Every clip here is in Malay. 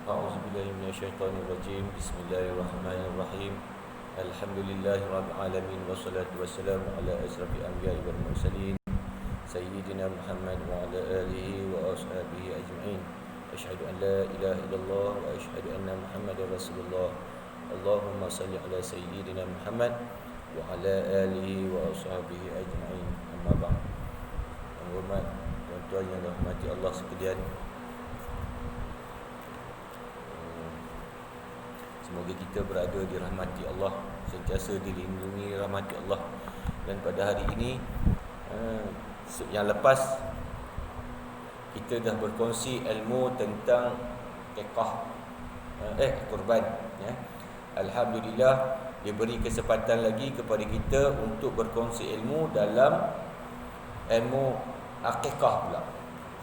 A'udzubillahi minasyaitonirrajim. Bismillahirrahmanirrahim. Alhamdulillahirabbil alamin wassalatu wassalamu ala asyrafil anbiya'i wal mursalin sayyidina Muhammad wa ala alihi wa ashabihi ajma'in. Asyhadu an la ilaha illallah wa asyhadu anna Muhammadar Rasulullah. Allahumma salli ala sayyidina Muhammad wa ala alihi wa ashabihi ajma'in. Amma ba'd. Hormat tuan-tuan yang dirahmati Allah sekalian, semoga kita berada di rahmati Allah, sentiasa dilindungi rahmati Allah. Dan pada hari ini yang lepas kita dah berkongsi ilmu tentang akikah, kurban ya. Alhamdulillah diberi kesempatan lagi kepada kita untuk berkongsi ilmu dalam ilmu akikah pula.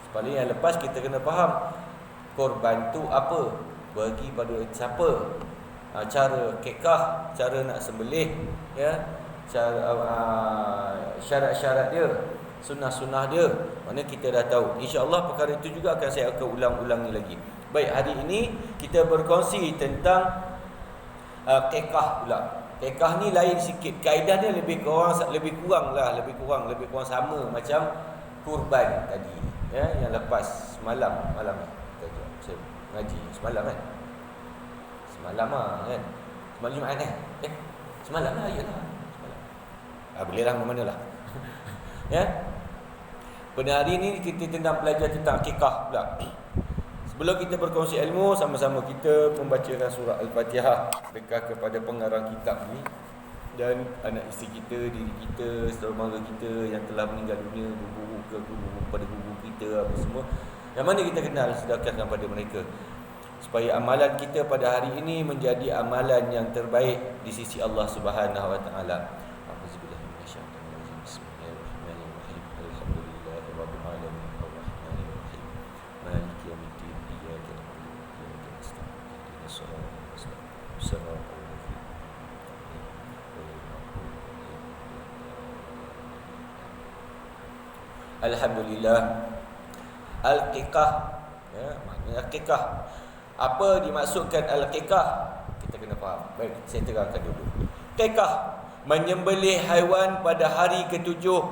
Sepaling yang lepas kita kena faham korban tu apa, bagi pada siapa, cara akikah, cara nak sembelih ya, cara syarat-syarat dia, sunnah-sunnah dia, mana kita dah tahu. InsyaAllah perkara itu juga saya akan ulang-ulangi lagi. Baik, hari ini kita berkongsi tentang akikah pula. Akikah ni lain sikit, kaedah dia lebih kurang sama macam kurban tadi ya, yang lepas malam saya ngaji semalam kan. Semalam kan. Semalam Jumaat kan? Semalam lah, iyalah. Semalam. Boleh lah mana lah. Ya. Pada hari ni kita tentang belajar tentang akikah pula. Sebelum kita berkongsi ilmu, sama-sama kita membacakan surah Al-Fatihah dekat kepada pengarang kitab ni dan anak isteri kita, diri kita, saudara mara kita yang telah meninggal dunia, guru pada guru kita apa semua. Yang mana kita kenal, sedekahkan pada mereka, supaya amalan kita pada hari ini menjadi amalan yang terbaik di sisi Allah Subhanahu wa taala. Auzubillahi minasyaitonirrajim. Bismillahirrahmanirrahim. Alhamdulillahirabbil alamin arrahmanir rahim. Maliki yaumiddin. Iyyaka na'budu wa iyyaka nasta'in. Ihdinas siratal mustaqim. Siratal ladzina Alhamdulillah. Al-Qiqah ya, maknanya akikah. Apa dimaksudkan al-qiqah? Kita kena faham. Baik, saya terangkan dulu. Qiqah, menyembelih haiwan pada hari ketujuh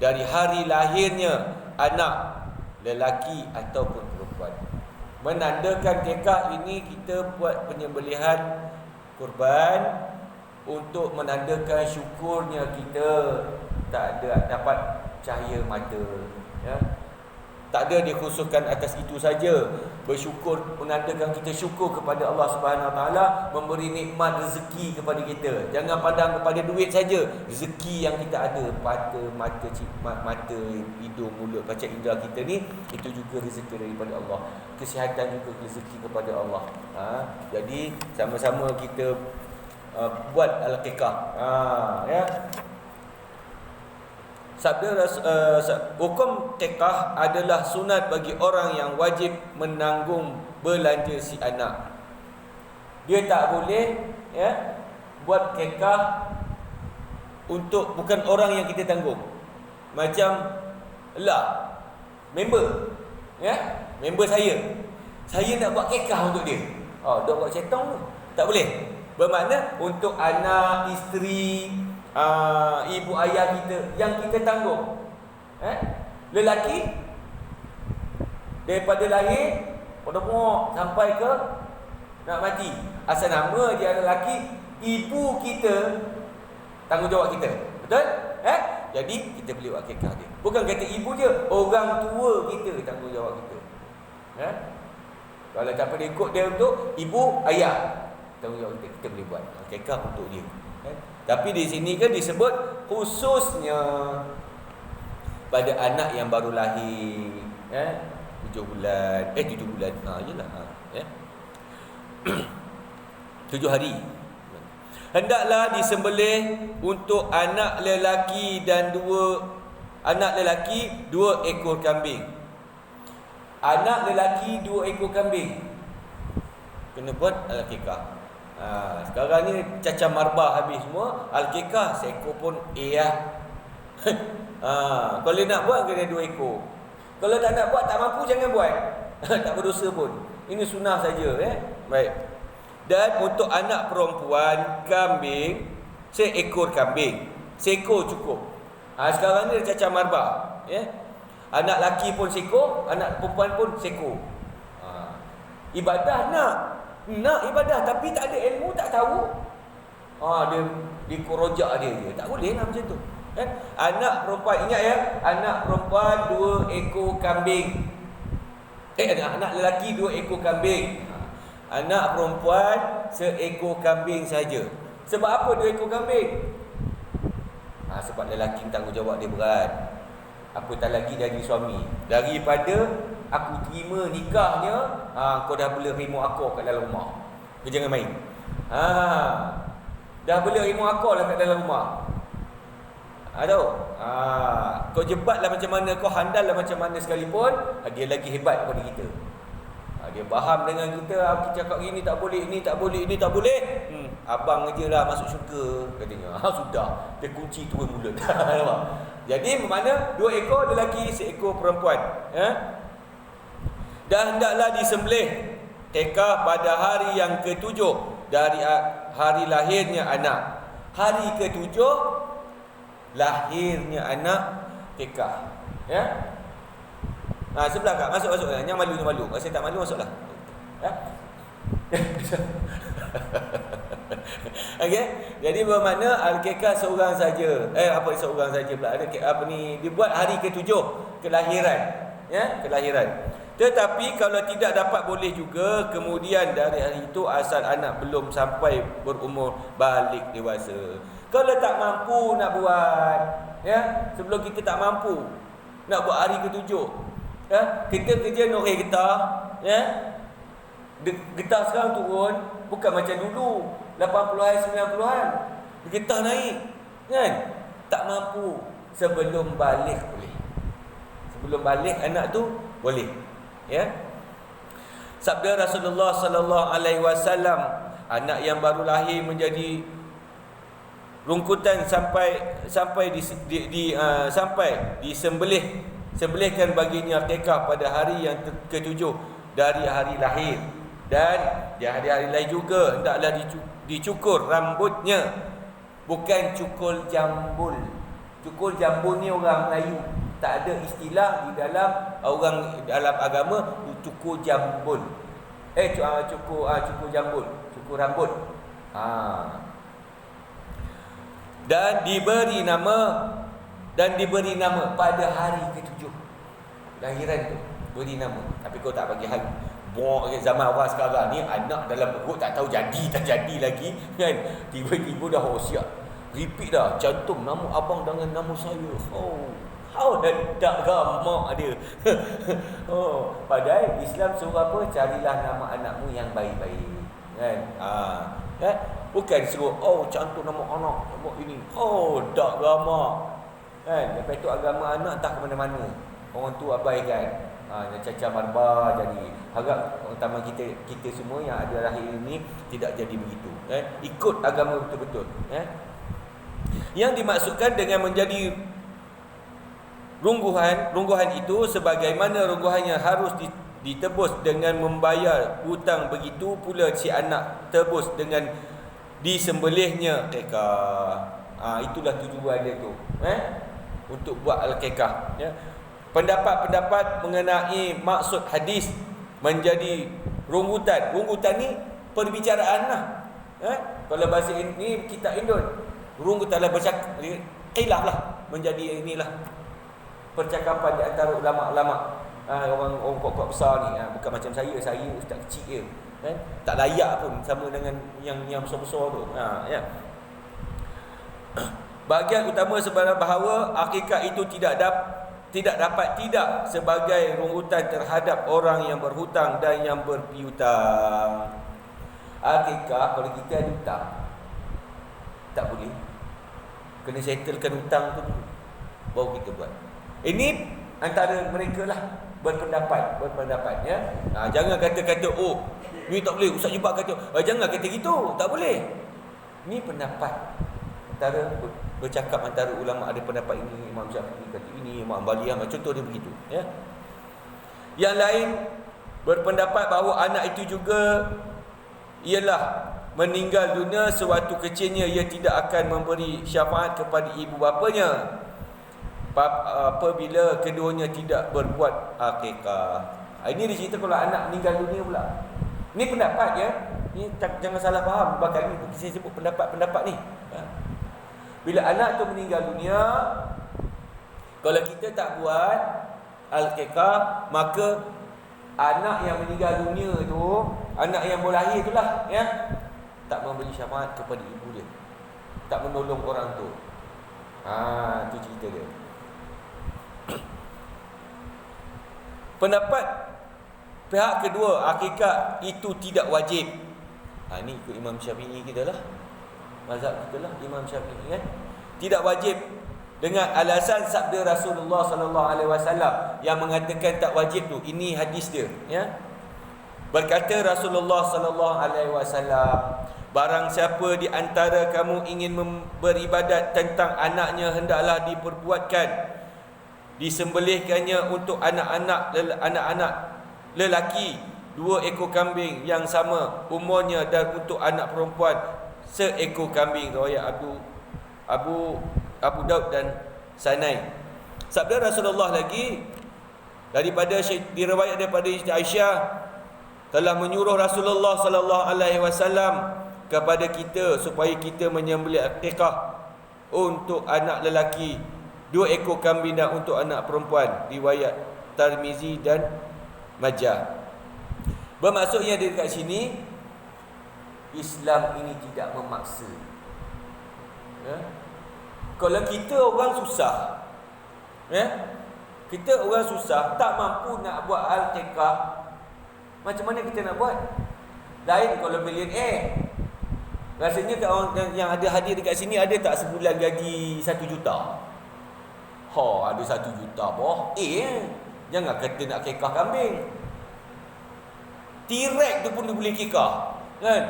dari hari lahirnya anak lelaki ataupun perempuan. Menandakan qiqah ini kita buat penyembelihan kurban untuk menandakan syukurnya kita tak ada dapat cahaya mata ya. Tak ada dikhususkan atas itu saja. Bersyukur, menandakan kita syukur kepada Allah Subhanahu Wa Taala memberi nikmat rezeki kepada kita. Jangan pandang kepada duit saja. Rezeki yang kita ada, mata, hidung, mulut, panca indera kita ni, itu juga rezeki daripada Allah. Kesihatan juga rezeki kepada Allah. Jadi sama-sama kita buat al-qiqah. Ya. Sabda hukum qiqah adalah sunat bagi orang yang wajib menanggung belanja si anak. Dia tak boleh ya buat qiqah untuk bukan orang yang kita tanggung. Macam member ya, member saya nak buat qiqah untuk dia. Dia buat cetong tu. Tak boleh. Bermakna untuk anak, isteri, ibu ayah kita yang kita tanggung. Lelaki daripada lahir pada sampai ke nak mati, asal nama dia lelaki, ibu kita tanggungjawab kita. Betul? Jadi kita boleh buat akikah dia. Bukan kata ibu je, orang tua kita tanggungjawab kita. Kalau tak boleh ikut dia untuk ibu ayah, tanggungjawab kita boleh buat akikah untuk dia. Tapi di sini kan disebut khususnya pada anak yang baru lahir 7 bulan. 7 bulan. Yalah. 7 hari. Hendaklah disembelih untuk anak lelaki dan 2 ekor kambing. Anak lelaki 2 ekor kambing. Kena buat al-qiqah. Sekarang ni cacah marbah habis semua, al-qiqah seekor pun kalau nak buat kena 2 ekor. Kalau tak nak buat, tak mampu, jangan buat. Tak berdosa pun. Ini sunnah saja, Baik. Dan untuk anak perempuan, kambing, seekor kambing. Seekor cukup. Sekarang ni dia cacah marbah, Anak laki pun seekor, anak perempuan pun seekor. Ibadah nak ibadah tapi tak ada ilmu, tak tahu. Dia dikorojak dia je. Tak boleh lah macam tu. Anak perempuan, ingat ya, anak perempuan 2 ekor kambing. Anak lelaki 2 ekor kambing. Anak perempuan seekor kambing saja. Sebab apa 2 ekor kambing? Sebab lelaki tanggungjawab dia berat. Apatah lagi dari suami. Daripada aku terima nikahnya, kau dah bela rimau akor kat dalam rumah. Kau jangan main. Dah bela rimau akor lah kat dalam rumah. Tahu? Kau jebatlah macam mana, kau handallah macam mana sekalipun, dia lagi hebat daripada kita. Dia faham dengan kita, aku cakap gini tak boleh, ini tak boleh, ini tak boleh. Abang je lah masuk syurga, katanya. Sudah, dia kunci turun mulut. Jadi bermakna 2 ekor lelaki, 1 ekor perempuan. Dan hendaklah disembelih tekah pada hari yang ke-7 dari hari lahirnya anak. Hari ke-7 lahirnya anak, tekah. Sebelah Kak, masuk. Yang malu. Kalau saya tak malu, masuklah. Okey. Jadi bermakna al-kekah seorang saja. Seorang saja pula. Dibuat hari ke-7 kelahiran, kelahiran. Tetapi kalau tidak dapat boleh juga kemudian dari hari itu asal anak belum sampai berumur balik dewasa. Kalau tak mampu nak buat, sebelum kita tak mampu nak buat hari ke-7, kita kerja Noreh getah, getah sekarang turun, bukan macam dulu 80-an 90-an, getah naik, kan? Tak mampu, sebelum balik boleh. Sebelum balik anak tu boleh, Sabda Rasulullah sallallahu alaihi wasallam, anak yang baru lahir menjadi rungkutan sampai disembelihkan baginya akikah pada hari yang ke-7 dari hari lahir. Dan di hari-hari lain juga hendaklah dicukur rambutnya, bukan cukur jambul. Cukur jambul ni orang Melayu, tak ada istilah di dalam orang dalam agama cukur jambul. Cukur jambul, cukur rambut. Dan diberi nama pada hari ke-7 lahiran tu, beri nama. Tapi kau tak bagi hari. Zaman orang sekarang ni, anak dalam perut tak tahu jadi tak jadi lagi, kan? Tiba-tiba dah siap, repeat dah, cantum nama abang dengan nama saya. Hendak gamak dia. Padahal Islam suruh apa? Carilah nama anakmu yang baik-baik, kan? Bukan suruh cantum nama anak ini. Tak gamak, kan? Lepas tu agama anak tak ke mana-mana, orang tu abaikan. Yang cacah marbah jadi. Harap terutama kita semua yang ada lahir ini tidak jadi begitu, ikut agama betul-betul, Yang dimaksudkan dengan menjadi rungguhan itu sebagaimana rungguhannya harus ditebus dengan membayar hutang, begitu pula si anak tebus dengan disembelihnya akikah. Itulah tujuan dia tu, untuk buat al-akikah, Pendapat-pendapat mengenai maksud hadis menjadi runggutan. Runggutan ni perbicaraan lah, kalau bahasa ini kita Indon, runggutan lah, khilaf lah, menjadi inilah percakapan di antara ulama-ulama, orang kuat-kuat besar ni, bukan macam saya ustaz kecil je, tak layak pun sama dengan yang besar-besar tu, Bahagian utama sebenarnya bahawa akikah itu tidak dapat sebagai runggutan terhadap orang yang berhutang dan yang berpiutang. Akikah kalau kita ada hutang, tak boleh, kena settlekan hutang tu dulu, baru kita buat. Ini antara mereka lah berpendapat, jangan kata-kata ni tak boleh, Ustaz Jebat kata, jangan kata gitu, tak boleh. Ni pendapat bercakap antara ulama, ada pendapat ini, Imam Syafi'i kata ini, Imam Baliyah, contoh dia begitu, Yang lain berpendapat bahawa anak itu juga ialah meninggal dunia sewaktu kecilnya, ia tidak akan memberi syafaat kepada ibu bapanya apabila keduanya tidak berbuat akikah. Ini dicerita kalau anak meninggal dunia pula. Ini pendapat ya. Ini jangan salah faham. Bahkan ni saya sebut pendapat-pendapat ni. Bila anak tu meninggal dunia, kalau kita tak buat akikah, maka anak yang meninggal dunia tu, anak yang baru lahir itulah ya, tak memberi syafaat kepada ibu dia, tak menolong orang tu. Tu cerita dia. Pendapat pihak kedua, akikah itu tidak wajib. Ini ikut Imam Syafi'i kita lah, mazhab kita lah, Imam Syafi'i kan. Tidak wajib dengan alasan sabda Rasulullah sallallahu alaihi wasallam yang mengatakan tak wajib tu. Ini hadis dia ya. Berkata Rasulullah sallallahu alaihi wasallam, barang siapa di antara kamu ingin beribadat tentang anaknya, hendaklah diperbuatkan disembelihkannya untuk anak-anak lelaki 2 ekor kambing yang sama umurnya, dan untuk anak perempuan seekor kambing. Riwayat Abu Daud dan Sanai. Sabda Rasulullah lagi diriwayat daripada Aisyah, telah menyuruh Rasulullah sallallahu alaihi wasallam kepada kita supaya kita menyembelih akikah untuk anak lelaki 2 ekor kambing dan untuk anak perempuan. Riwayat Tirmizi dan Majah. Bermaksudnya dekat sini, Islam ini tidak memaksa ya? Kalau kita orang susah ya? Kita orang susah, tak mampu nak buat akikah, macam mana kita nak buat? Lain kalau millionaire. Rasanya orang yang ada hadir dekat sini, ada tak sebulan gaji 1 juta? Ada 1 juta boh. Jangan kata nak kekah kambing. T-Rex tu pun dia boleh kekah kan?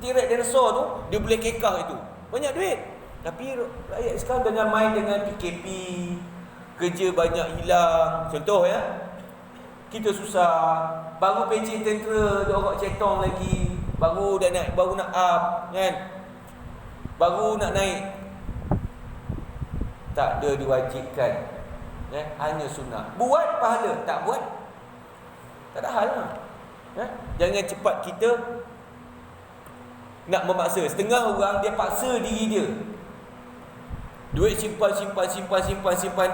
T-Rex dinosaur tu dia boleh kekah itu. Banyak duit. Tapi rakyat sekarang dengan main dengan PKP, kerja banyak hilang. Contoh ya, kita susah, baru pencen tentera, dia orang cetong lagi, baru nak up kan, baru nak naik. Tak ada diwajibkan ya? Hanya sunnah. Buat pahala, tak buat tak ada hal lah ya? Jangan cepat kita nak memaksa. Setengah orang dia paksa diri dia, duit simpan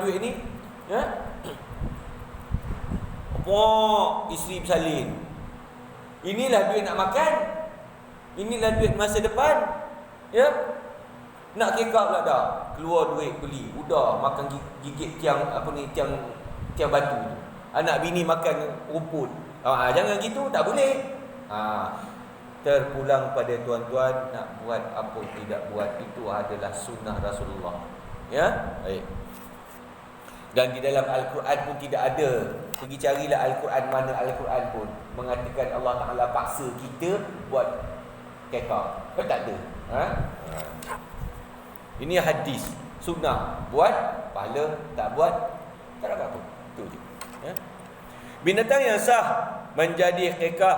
duit ni ya? Isteri bersalin, inilah duit nak makan, inilah duit masa depan ya? Nak kekak pula dah, keluar duit beli, udah makan gigit tiang tiang batu. Anak bini makan rumput. Jangan gitu, tak boleh. Terpulang pada tuan-tuan, nak buat apa tidak buat itu adalah sunnah Rasulullah. Ya, baik. Dan di dalam Al-Quran pun tidak ada. Pergi carilah Al-Quran, mana Al-Quran pun mengatakan Allah Ta'ala paksa kita buat kekak. Tak ada. Ini hadis, sunnah. Buat pahala, tak buat tak ada apa-apa. Itu je ya? Binatang yang sah menjadi kekah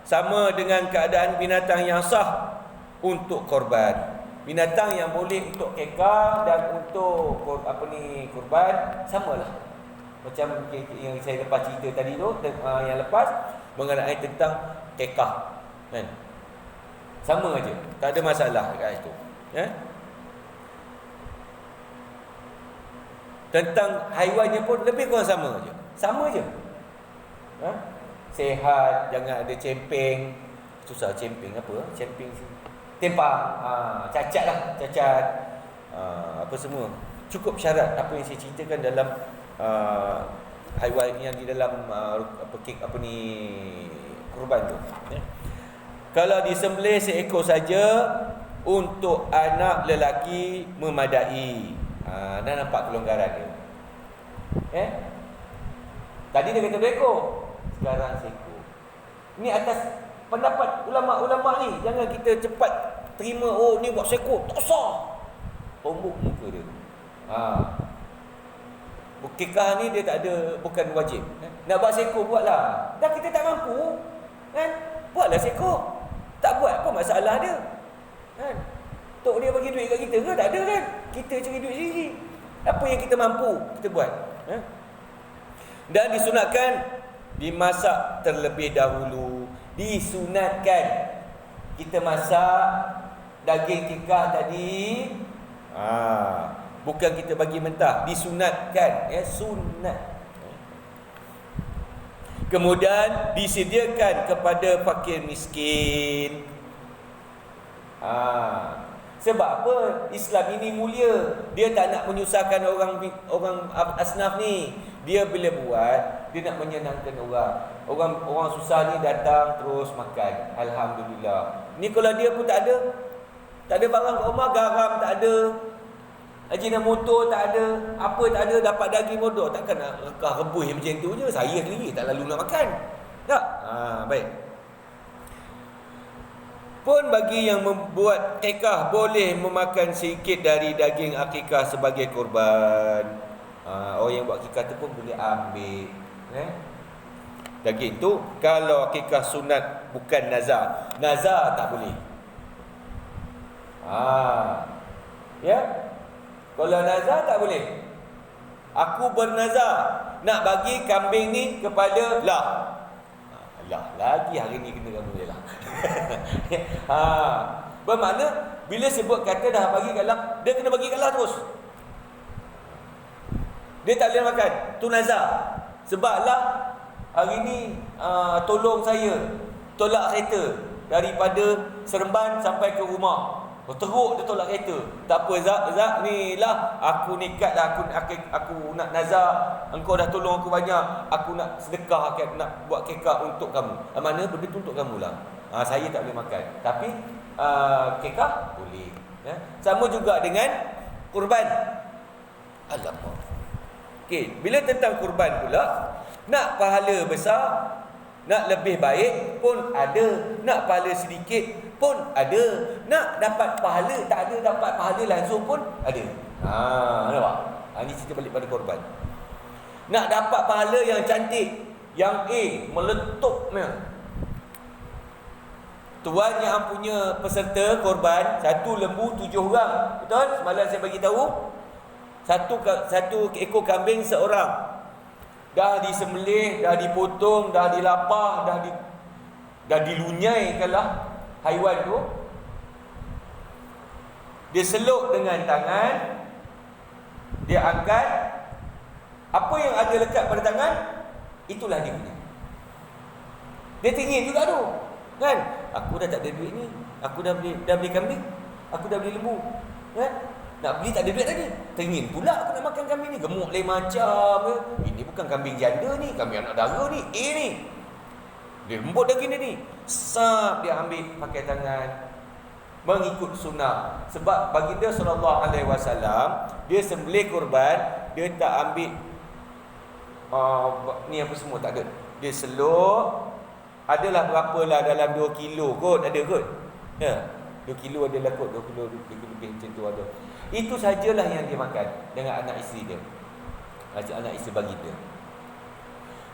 sama dengan keadaan binatang yang sah untuk korban. Binatang yang boleh untuk kekah dan untuk korban samalah. Macam yang saya lepas cerita tadi tu, yang lepas mengenai tentang kekah kan? Sama aja, tak ada masalah kat situ ya? Tentang haiwannya pun lebih kurang sama je. Sama je Sehat, jangan ada cemping. Susah cemping apa? Cemping tempang, cacat lah, cacat, apa semua. Cukup syarat apa yang saya ceritakan dalam haiwan yang di dalam kurban tu ya? Kalau disembelih seekor saja untuk anak lelaki memadai. Dah nampak kelonggaran dia Tadi dia kata 2 ekor, sekarang seekor. Ini atas pendapat ulama-ulama ni. Jangan kita cepat terima, ni buat seekor, tak sah. Tombok muka dia. Akikah ni dia tak ada, bukan wajib. Nak buat seekor, buatlah. Dah kita tak mampu, kan? Buatlah seekor. Tak buat, apa masalah dia? Kan? Tok dia bagi duit kat kita ke? Tak ada kan? Kita cari duit sendiri. Apa yang kita mampu, kita buat. Dan disunatkan dimasak terlebih dahulu. Disunatkan kita masak daging akikah tadi. Bukan kita bagi mentah, disunatkan, sunat. Kemudian disediakan kepada fakir miskin. Sebab apa? Islam ini mulia. Dia tak nak menyusahkan orang asnaf ni. Dia bila buat, dia nak menyenangkan orang. Orang susah ni datang terus makan. Alhamdulillah. Ni kalau dia pun tak ada barang kat rumah, garam tak ada, Ajinomoto tak ada, apa tak ada, dapat daging bodoh, takkan nak rebus yang macam tu je. Saya sendiri tak lalu nak makan. Tak? Baik. Pun bagi yang membuat akikah boleh memakan sedikit dari daging akikah sebagai korban. Orang yang buat akikah tu pun boleh ambil daging tu. Kalau akikah sunat bukan nazar. Nazar tak boleh. Ya. Kalau nazar tak boleh. Aku bernazar nak bagi kambing ni kepada lah. Lagi hari ni kena kamu lah. Bermakna bila sebut kata dah bagi kat lah, dia kena bagi kat lah terus. Dia tak boleh makan. Tu nazar. Sebab lah hari ni tolong saya tolak kereta daripada Seremban sampai ke rumah. Teruk dia tolak kereta. Tak apa Zak ni lah, aku nikat dah, aku nak nazar, engkau dah tolong aku banyak, aku nak sedekah, nak buat akikah untuk kamu. Mana benda tu untuk kamu lah. Saya tak boleh makan, tapi akikah boleh. Sama juga dengan kurban. Alamak. Okey, bila tentang kurban pula, nak pahala besar, nak lebih baik pun ada, nak pahala sedikit pun ada, nak dapat pahala, tak ada dapat pahala langsung pun ada. Nampak? Ini cerita balik pada korban. Nak dapat pahala yang cantik, yang meletupnya. Tuan yang punya peserta korban, 1 lembu 7 orang. Betul? Semalam saya bagi tahu. Satu ekor kambing seorang. Dah disembelih, dah dipotong, dah dilapah, dah dilunyaikanlah haiwan tu. Dia seluk dengan tangan, dia angkat, apa yang ada lekat pada tangan, itulah dia punya. Dia teringin juga tu, kan? Aku dah tak ada duit ni, aku dah beli kambing, aku dah beli lembu, kan? Nak beli tak ada duit tadi. Teringin pula aku nak makan kambing ni, gemuk lain macam ke. Ini bukan kambing janda ni, kambing anak dara ni, ni. Dia lembut daging dia ni. Sap dia ambil pakai tangan, mengikut sunnah. Sebab baginda sallallahu alaihi wasallam, dia sembelih kurban, dia tak ambil ni apa semua, tak ada. Dia seluk, adalah berapalah dalam 2 kilo kot, ada kot. Ya, 2 kilo adalah kot, 2 kilo lebih macam tu ada. Itu sajalah yang dia makan dengan anak isteri dia. Anak isteri baginda.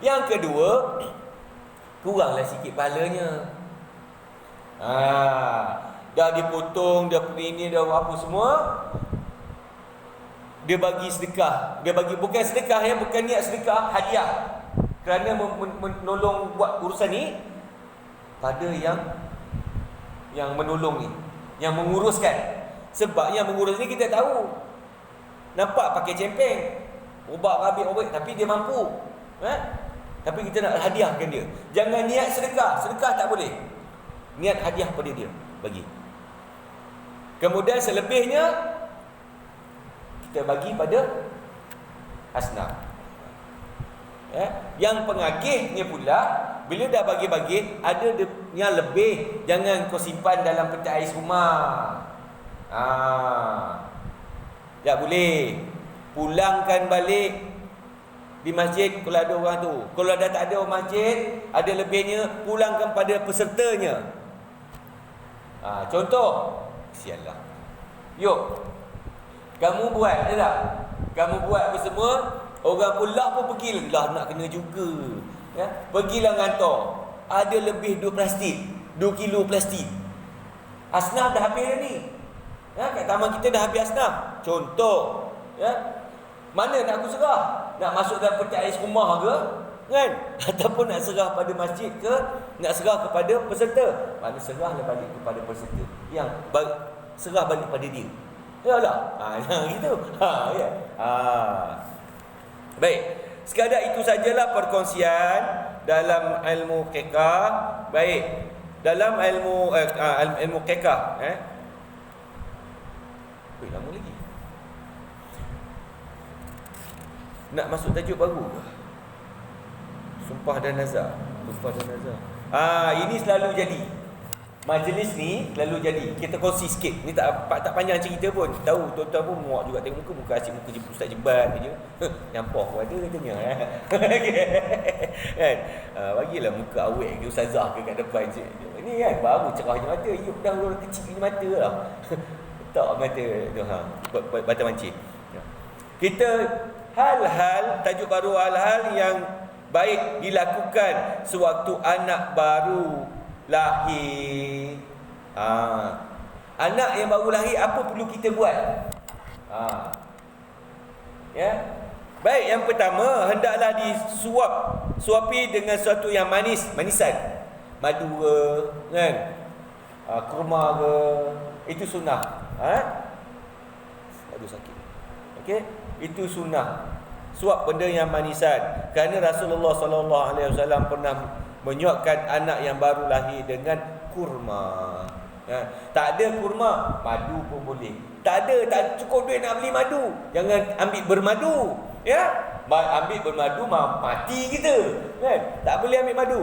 Yang kedua, kuranglah sikit pahalanya. Dah dipotong, dah ini, dah apa semua, dia bagi sedekah. Dia bagi, bukan sedekah ya, bukan niat sedekah, hadiah. Kerana menolong buat urusan ni pada yang menolong ni, yang menguruskan. Sebab yang mengurus ni kita tahu, nampak pakai cempeng, ubah rabik, tapi dia mampu. Tapi kita nak hadiahkan dia. Jangan niat sedekah. Sedekah tak boleh. Niat hadiah pada dia, bagi. Kemudian selebihnya kita bagi pada asnaf. Yang pengagihnya pula, bila dah bagi-bagi, ada yang lebih, jangan kau simpan dalam peti ais rumah. Tak boleh. Pulangkan balik di masjid kalau ada orang tu. Kalau dah tak ada orang masjid, ada lebihnya, pulangkan pada pesertanya. Contoh, sialah. Yuk, kamu buat, ada tak? Kamu buat apa semua, Orang pula pun pergilah nak kena juga. Ya, pergilah ngantor. Ada lebih 2 plastik, 2 kilo plastik. Asnaf dah habis dah ni. Ya, kat taman kita dah habis asnaf. Contoh, ya. Mana nak aku serah? Nak masuk dalam peti ais rumah ke? Kan? Ataupun nak serah pada masjid ke? Nak serah kepada peserta? Mana serahlah balik kepada peserta. Yang serah balik pada dia. Yalah. Gitu. Ya. Baik. Sekadar itu sajalah perkongsian dalam ilmu fiqh. Baik. Dalam ilmu ilmu fiqh, lama lagi. Nak masuk tajuk baru ke? Sumpah dan nazar. Ini selalu jadi. Majlis ni selalu jadi. Kita kongsi sikit. Ni tak panjang cerita pun. Tahu tuan-tuan pun muak juga tengok muka asyik muka Ustaz Jebat je. Nyampah pun ada katanya. Kan? Bagilah muka awet ke ustazah ke kat depan je. Ni kan baru cerahnya mata. Iup dah orang kecil ni mata lah. Tak mata tu bata mancing. Kita hal-hal tajuk baru, hal-hal yang baik dilakukan sewaktu anak baru lahir. Anak yang baru lahir, apa perlu kita buat? Ya. Baik, yang pertama, hendaklah suapi dengan sesuatu yang manisan. Madu ke, kan? Kurma ke, itu sunnah. Aduh sakit. Okey, itu sunnah. Suap benda yang manisan. Kerana Rasulullah SAW pernah menyuapkan anak yang baru lahir dengan kurma. Tak ada kurma, madu pun boleh. Tak cukup duit nak beli madu, jangan ambil bermadu. Ya, ambil bermadu mati kita. Kan? Tak boleh ambil madu.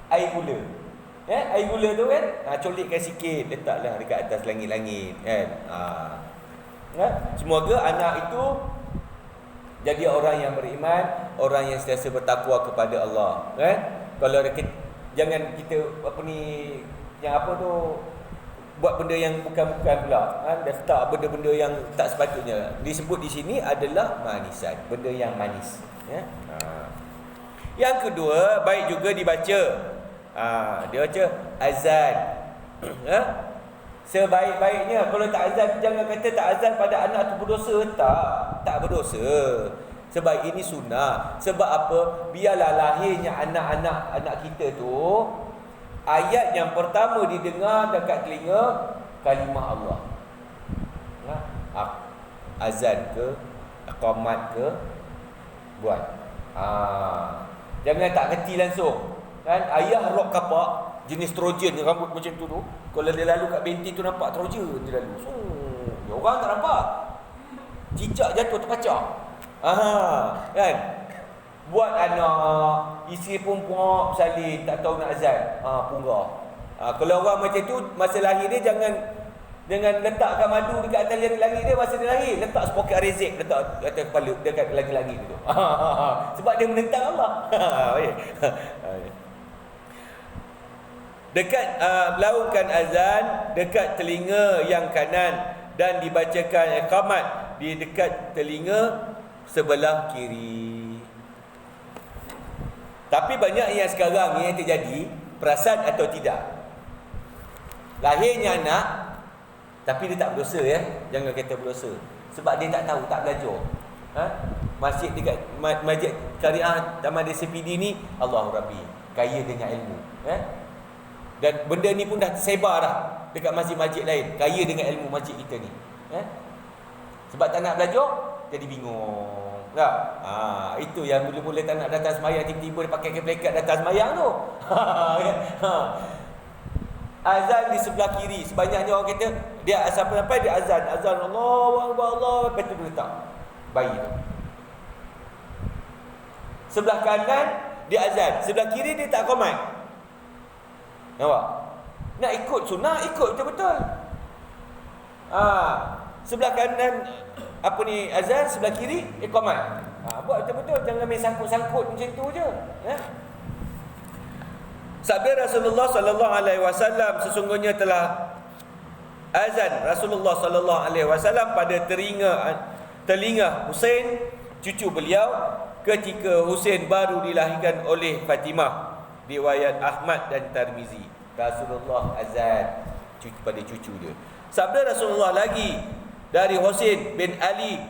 Air gula. Air gula tu kan, colitkan sikit, letaklah dekat atas langit-langit. Kan? Semoga anak itu jadi orang yang beriman, orang yang sentiasa bertakwa kepada Allah. Kan? Kalau jangan kita buat benda yang bukan-bukan pula. Letak benda-benda yang tak sepatutnya. Disebut di sini adalah manisan, benda yang manis. Ya? Yang kedua, baik juga dibaca. Dia baca azan. Sebaik-baiknya, kalau tak azan, jangan kata tak azan pada anak tu berdosa. Tak berdosa. Sebab ini sunnah. Sebab apa? Biarlah lahirnya anak kita tu, ayat yang pertama didengar dekat telinga kalimah Allah. Azan ke, iqamat ke, buat. Jangan tak kerti langsung. Kan? Ayah rok kapak jenis Trojan, rambut macam tu. Kalau dia lalu kat binti tu nampak Trojan dia lalu. Orang tak nampak. Cicak jatuh terpacak. Kan? Buat anak, isteri perempuan bersalin, tak tahu nak azan. Punggah. Kalau orang macam tu, masa lahir dia jangan letakkan madu dekat atas langit dia masa dia lahir. Letak sepoket rezik letak atas kepala, dekat langit-langit tu. Sebab dia menentang Allah. Dekat melaungkan azan dekat telinga yang kanan dan dibacakan iqamat di dekat telinga sebelah kiri. Tapi banyak yang sekarang yang terjadi, perasan atau tidak, lahirnya anak tapi dia tak berdosa, ya. Jangan kata berdosa. Sebab dia tak tahu, tak belajar. Masjid dekat masjid Syariah Taman DCPD ni, Allahu Rabbi, kaya dengan ilmu. Dan benda ni pun dah tersebar dah dekat masjid-masjid lain, kaya dengan ilmu masjid kita ni. Sebab tak nak belajar, jadi bingung. Tak? Itu yang mula-mula tak nak datang semayang, tiba-tiba dia pakai plekat datang semayang tu. Azan di sebelah kiri. Sebanyaknya orang kata dia sampai dia azan Allahu Akbar, Allah, lepas tu dia letak bayi tu. Sebelah kanan dia azan, sebelah kiri dia tak qomat. Nampak? Nak ikut sunnah, ikut betul-betul. Sebelah kanan azan, sebelah kiri iqamat. Buat betul-betul, jangan main sangkut-sangkut macam tu je. Sabda Rasulullah sallallahu alaihi wasallam, sesungguhnya telah azan Rasulullah sallallahu alaihi wasallam pada telinga Husain cucu beliau ketika Husain baru dilahirkan oleh Fatimah. Riwayat Ahmad dan Tirmizi. Rasulullah azan pada cucu dia. Sabda Rasulullah lagi dari Husain bin Ali,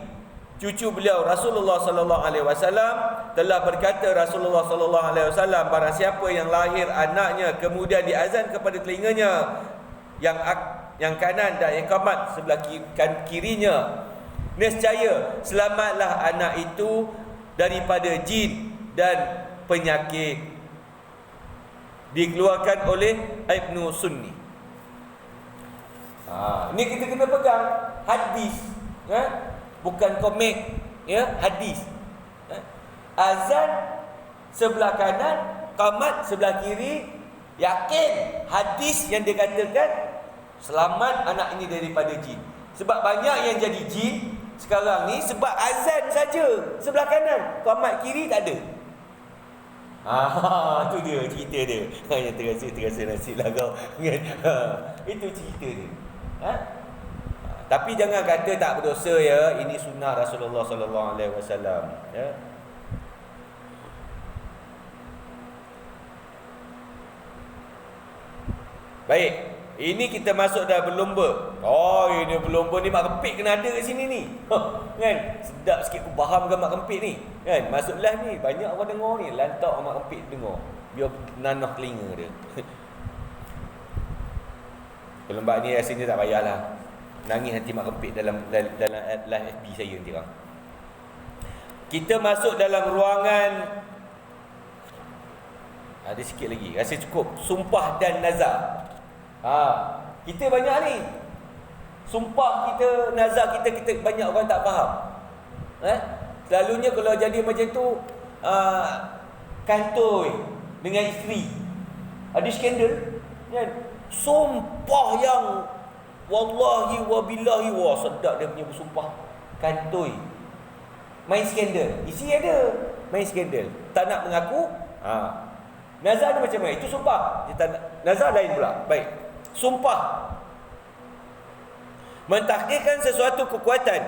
cucu beliau, Rasulullah sallallahu alaihi wasallam telah berkata, Rasulullah sallallahu alaihi wasallam, barang siapa yang lahir anaknya kemudian diazan kepada telinganya yang kanan dan iqamat sebelah kirinya, nescaya selamatlah anak itu daripada jin dan penyakit. Dikeluarkan oleh Ibnu Sunni. Ini kita kena pegang hadis, bukan komik, hadis. Azan sebelah kanan, qamat sebelah kiri. Yakin hadis yang dikatakan selamat anak ini daripada jin. Sebab banyak yang jadi jin sekarang ni sebab azan saja sebelah kanan, qamat kiri tak ada. Tu dia cerita dia. Yang terasa nasib lah kau. Itu cerita dia. Tapi jangan kata tak berdosa ya. Ini sunnah Rasulullah sallallahu alaihi wasallam, ya. Baik. Ini kita masuk dah berlomba. Ini berlomba ni mak kempit kena ada kat sini ni. Kan? Sedap sikit aku fahamkan mak kempit ni. Kan? Masuklah ni, banyak orang dengar ni, lantak mak kempit dengar. Biar nanah telinga dia. Perlombaan ni rasanya tak payahlah. Nangis nanti mak kempit dalam live FB saya nanti orang. Kita masuk dalam ruangan. Ada sikit lagi, rasa cukup. Sumpah dan nazar. Kita banyak ni sumpah kita, nazar kita banyak orang tak faham. Selalunya kalau jadi macam tu, kantoi dengan isteri ada skandal, kan? Sumpah yang wallahi wa billahi, wah sedap dia punya bersumpah. Kantoi main skandal, isi ada main skandal, tak nak mengaku. Nazar ni macam mana? Itu sumpah. Nazar lain pula. Baik. Sumpah mentahqiqkan sesuatu kekuatan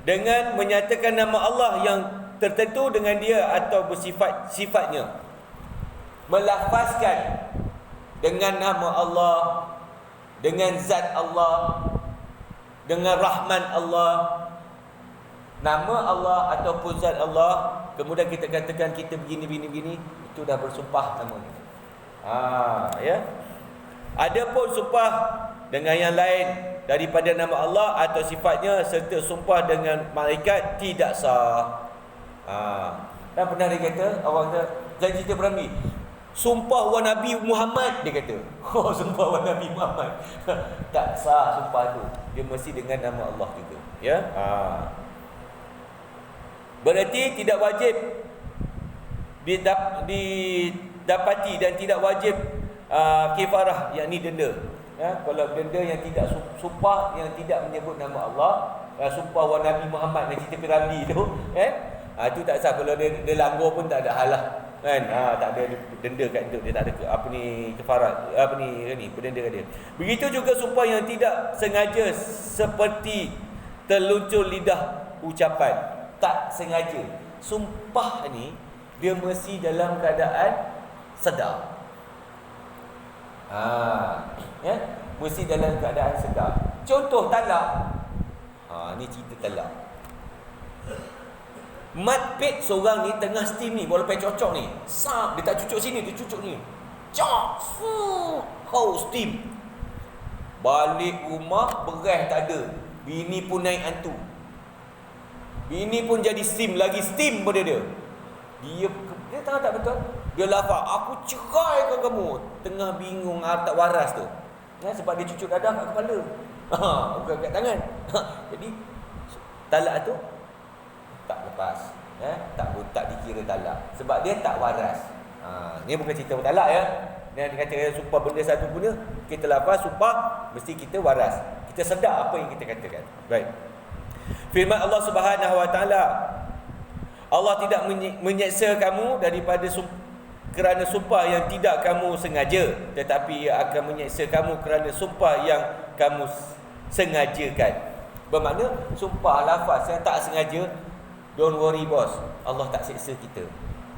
dengan menyatakan nama Allah yang tertentu dengan dia atau bersifat-sifatnya, melafazkan dengan nama Allah, dengan zat Allah, dengan rahman Allah, nama Allah ataupun zat Allah, kemudian kita katakan kita begini, itu dah bersumpah namanya. Ya. Adapun sumpah dengan yang lain daripada nama Allah atau sifatnya serta sumpah dengan malaikat tidak sah. Dan pernah dia kata, orang kata, janji kita berambil, sumpah wa Nabi Muhammad, dia kata. Sumpah wa Nabi Muhammad. Tak sah sumpah tu. Dia mesti dengan nama Allah juga, ya. Berarti tidak wajib didapati dan tidak wajib kifarah, yakni denda. Kalau denda yang tidak sumpah, yang tidak menyebut nama Allah, sumpah wa Nabi Muhammad dan cerita Piramli tu, itu tak sah. Kalau dia langgar pun tak ada hal lah, kan? Tak ada denda kat dia, tak ada kifarah, berdenda kat dia. Begitu juga sumpah yang tidak sengaja, seperti terluncur lidah ucapan. Tak sengaja. Sumpah ni dia mesti dalam keadaan sedar. Ya, mesti dalam keadaan sedar. Contoh talak. Ni cerita talak. Mat pet seorang ni tengah steam ni, bola pet cocok ni. Sap, dia tak cucuk sini, dia cucuk ni. Cok. Steam. Balik rumah beras tak ada. Bini pun naik hantu. Bini pun jadi steam, lagi steam pada dia. Dia tengah tak betul. Dia lafaz, aku ceraikan kamu. Tengah bingung, tak waras tu. Sebab dia cucuk dadah kat kepala. Bukan kat tangan. Jadi talak tu tak lepas. Tak dikira talak. Sebab dia tak waras. Ni bukan cerita talak ya. Dan dia kata sumpah benda satu punya, kita lafaz sumpah mesti kita waras. Kita sedar apa yang kita katakan. Baik. Firman Allah Subhanahu Wa Taala, Allah tidak menyeksa kamu daripada kerana sumpah yang tidak kamu sengaja, tetapi ia akan menyeksa kamu kerana sumpah yang kamu sengajakan. Bermakna sumpah lafaz yang tak sengaja, Don't worry bos, Allah tak siksa kita.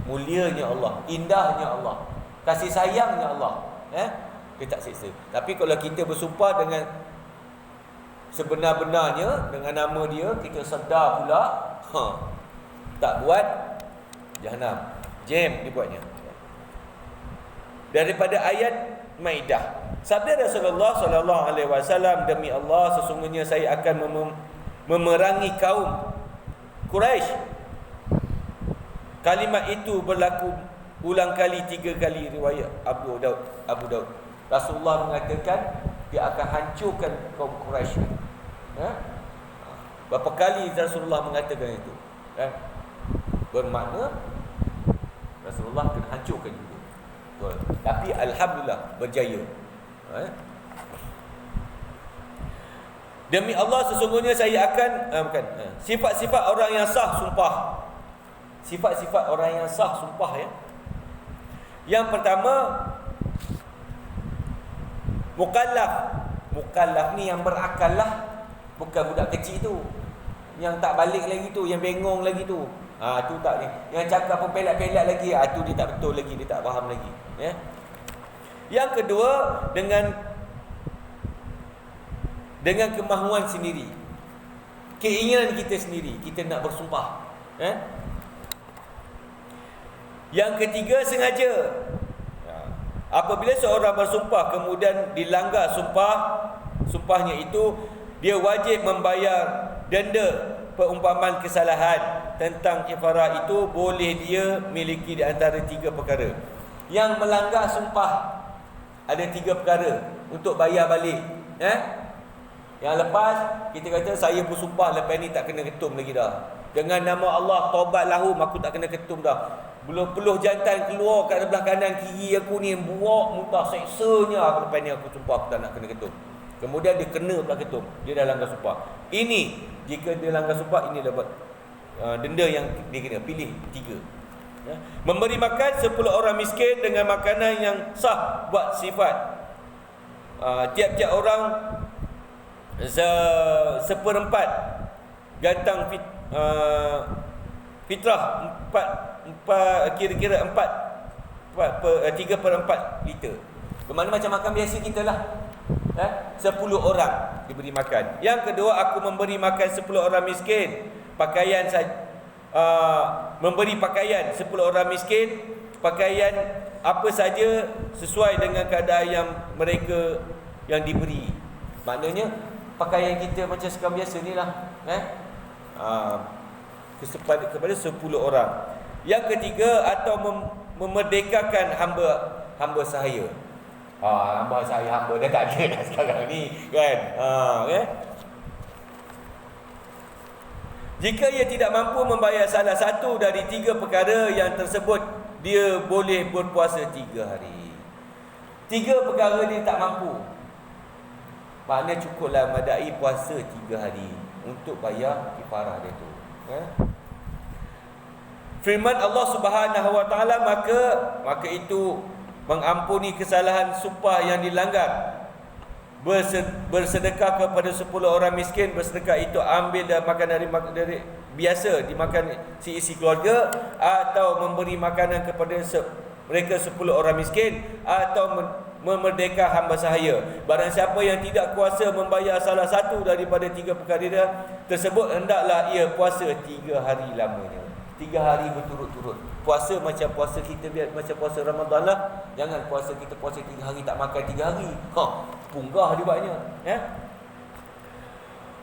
Mulianya Allah, indahnya Allah, kasih sayangnya Allah, dia tak siksa. Tapi kalau kita bersumpah dengan sebenar-benarnya, dengan nama dia, kita sedar pula, tak buat, Jahanam, jam dibuatnya. Daripada ayat Maidah, sabda Rasulullah sallallahu alaihi wasallam, demi Allah sesungguhnya saya akan memerangi kaum Quraisy. Kalimat itu berlaku ulang kali 3 kali, riwayat Abu Daud. Rasulullah mengatakan dia akan hancurkan kaum Quraisy. Berapa kali Rasulullah mengatakan itu? Bermakna Rasulullah akan hancurkan juga. Tapi alhamdulillah berjaya. Demi Allah sesungguhnya saya akan sifat-sifat orang yang sah sumpah. Sifat-sifat orang yang sah sumpah ya. Yang pertama, mukallaf. Mukallaf ni yang berakal lah, bukan budak kecil tu, yang tak balik lagi tu, yang bengong lagi tu. Tu tak ni. Yang cakap pelat-pelat lagi, tu dia tak betul lagi, dia tak faham lagi. Ya. Yang kedua, dengan kemahuan sendiri, keinginan kita sendiri, kita nak bersumpah. Yang ketiga, sengaja. Apabila seorang bersumpah kemudian dilanggar sumpahnya itu, dia wajib membayar denda peumpamaan kesalahan. Tentang kafarah itu boleh dia miliki di antara 3 perkara. Yang melanggar sumpah ada 3 perkara untuk bayar balik. Yang lepas kita kata saya bersumpah lepas ni tak kena ketum lagi dah. Dengan nama Allah taubat lahum, aku tak kena ketum dah. Peluh jantan keluar kat sebelah kanan kiri aku ni, buak muntah seksanya. Lepas ni aku sumpah aku tak nak kena ketum. Kemudian dia kena pula ketum, dia dah langgar sumpah. Ini jika dia langgar sumpah, ini dapat denda yang dia kena pilih 3. Memberi makan 10 orang miskin dengan makanan yang sah buat sifat. Tiap-tiap orang seperempat gantang fitrah, kira-kira 3/4 liter. Bermakna macam makan biasa kita lah. 10 orang diberi makan. Yang kedua, aku memberi makan 10 orang miskin pakaian memberi pakaian 10 orang miskin, pakaian apa saja sesuai dengan keadaan yang mereka yang diberi. Maknanya pakaian kita macam sekarang biasa ni lah, kepada 10 orang. Yang ketiga, atau memerdekakan hamba sahaya. Hamba sahaya, hamba dah tak ada dah sekarang ni kan. Jika ia tidak mampu membayar salah satu dari 3 perkara yang tersebut, dia boleh berpuasa 3 hari. 3 perkara dia tak mampu, maknanya cukuplah madai puasa 3 hari untuk bayar kifarah dia tu. Firman Allah Subhanahu wa taala, maka itu mengampuni kesalahan sumpah yang dilanggar. Bersedekah kepada 10 orang miskin. Bersedekah itu ambil dan makan dari biasa dimakan si isi keluarga, atau memberi makanan kepada mereka 10 orang miskin, atau memerdeka hamba sahaya. Barang siapa yang tidak kuasa membayar salah satu daripada 3 perkara tersebut, hendaklah ia puasa 3 hari lamanya. 3 hari berturut-turut. Puasa macam puasa kita macam puasa Ramadan lah. Jangan puasa kita puasa 3 hari tak makan 3 hari. Punggah dia buatnya.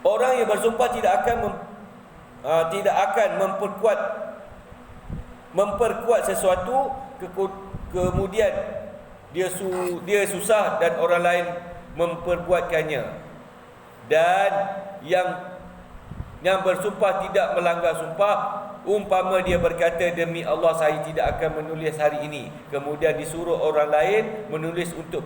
Orang yang bersumpah tidak akan memperkuat sesuatu kemudian dia susah dan orang lain memperbuatkannya. Dan yang bersumpah tidak melanggar sumpah, umpama dia berkata, demi Allah saya tidak akan menulis hari ini, kemudian disuruh orang lain menulis untuk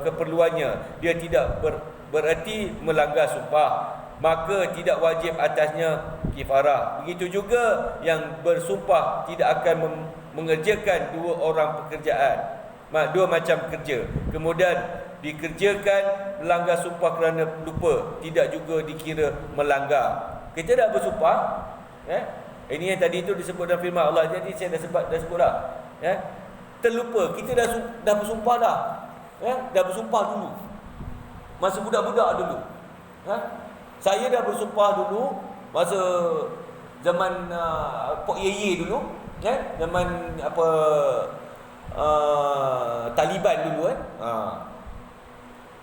keperluannya, dia tidak bererti melanggar sumpah, maka tidak wajib atasnya kifarah. Begitu juga yang bersumpah tidak akan mengerjakan 2 orang pekerjaan, 2 macam kerja, kemudian dikerjakan melanggar sumpah kerana lupa, tidak juga dikira melanggar. Kita dah bersumpah, Ini yang tadi itu disebut dalam firman Allah. Jadi saya dah sebut dah. Terlupa. Kita dah bersumpah dah. Dah bersumpah dulu. Masa budak-budak dulu. Saya dah bersumpah dulu masa zaman Pok Yeye dulu, zaman apa Taliban dulu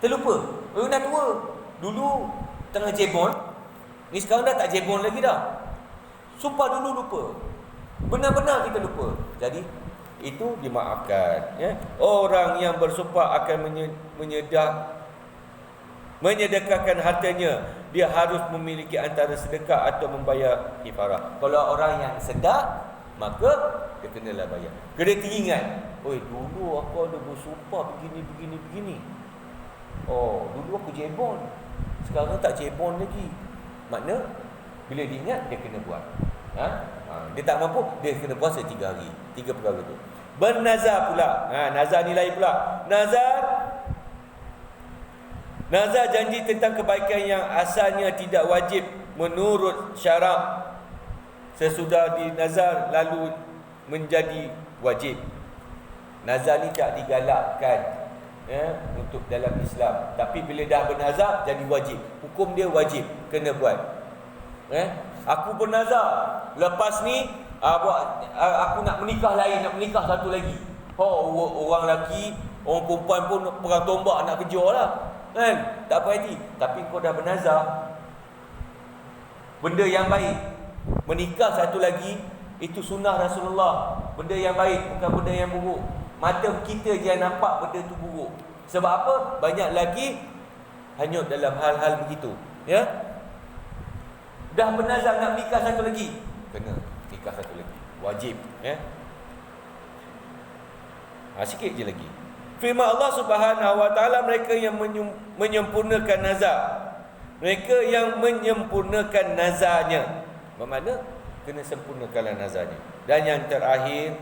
terlupa. Dah tua. Dulu tengah jebon. Ni sekarang dah tak jebon lagi dah. Sumpah dulu lupa. Benar-benar kita lupa. Jadi itu dimaafkan. Orang yang bersumpah akan menyedekahkan hartanya, dia harus memiliki antara sedekah atau membayar kifarah. Kalau orang yang sedar, maka dia kenalah bayar. Kena teringat, oi dulu aku ada bersumpah begini. Oh, dulu aku jebon. Sekarang tak jebon lagi. Makna bila dia ingat, dia kena buat. Dia tak mampu, dia kena puasa 3 hari. 3 perkara tu. Bernazar pula. Nazar ni lain pula. Nazar janji tentang kebaikan yang asalnya tidak wajib menurut syarak. Sesudah dinazar lalu menjadi wajib. Nazar ni tak digalakkan untuk dalam Islam. Tapi bila dah bernazar jadi wajib. Hukum dia wajib, kena buat. Aku bernazar, lepas ni aku nak menikah lain, nak menikah satu lagi. Orang lelaki, orang perempuan pun perang tombak nak kejar lah. Tak apa hati. Tapi kau dah bernazar, benda yang baik. Menikah satu lagi, itu sunnah Rasulullah. Benda yang baik, bukan benda yang buruk. Mata kita je yang nampak benda tu buruk. Sebab apa? Banyak lagi hanyut dalam hal-hal begitu. Dah bernazar nak nikah satu lagi, kena nikah satu lagi, wajib. Sikit je lagi. Firman Allah Subhanahu Wa Taala, mereka yang menyempurnakan nazar, mereka yang menyempurnakan nazarnya. Bermakna kena sempurnakanlah nazarnya. Dan yang terakhir,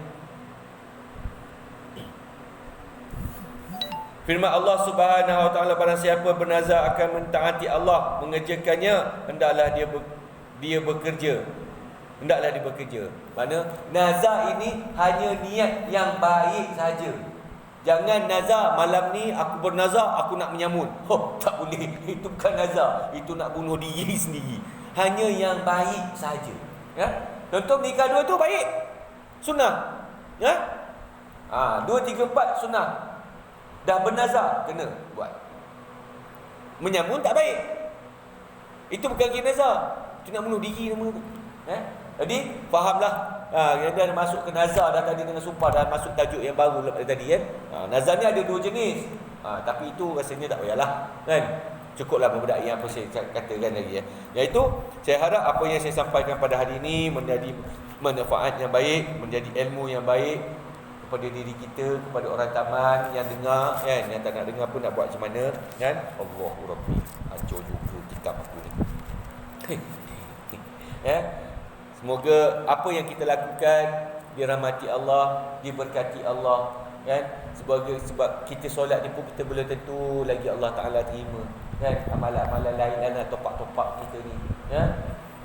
firman Allah Subhanahu Wa Taala, barang siapa bernazar akan mentaati Allah, mengerjakannya, hendaklah dia bekerja. Maksudnya nazar ini hanya niat yang baik saja. Jangan nazar malam ni aku bernazar aku nak menyamun. Tak boleh. Itu bukan nazar, itu nak bunuh diri sendiri. Hanya yang baik saja. Contoh nikah 2 tu baik, sunnah. 2, 3, 4 sunnah. Dah bernazar, kena buat. Menyamun tak baik. Itu bukan kira nazar, itu nak bunuh diri nama tu. Jadi fahamlah. Dah masuk ke nazar dah tadi dengan sumpah, dah masuk tajuk yang baru tadi nazar ni ada 2 jenis. Tapi itu rasanya tak payahlah, kan? Cukuplah membedai yang apa saya katakan lagi. Iaitu saya harap apa yang saya sampaikan pada hari ini menjadi manfaat yang baik, menjadi ilmu yang baik kepada diri kita, kepada orang taman yang dengar, kan? Yang tak nak dengar pun nak buat macam mana, kan? Allahu Rabbi, hancur juga kitab aku ni. Semoga apa yang kita lakukan dirahmati Allah, diberkati Allah, kan? Sebab kita solat ni pun kita belum tentu lagi Allah Taala terima, kan? Amalan-amalan lain dan topak-topak kita ni,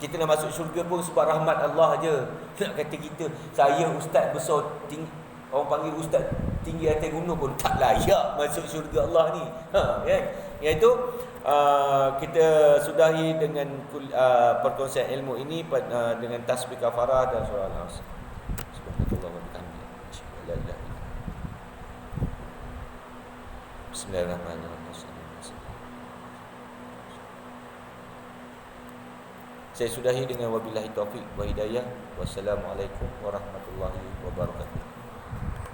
kita nak masuk syurga pun sebab rahmat Allah je. Nak kata kita, saya ustaz besar tinggi, orang panggil ustaz tinggi atas gunung pun tak layak masuk syurga Allah ni. Kan? Iaitu kita sudahi dengan perkongsian ilmu ini dengan tasbih kafarah dan surah Al-Asr. Subhanallah wa bihamdihi. Bismillahirrahmanirrahim. Saya sudahi dengan wabillahi taufik wa hidayah. Wassalamualaikum warahmatullahi wabarakatuh.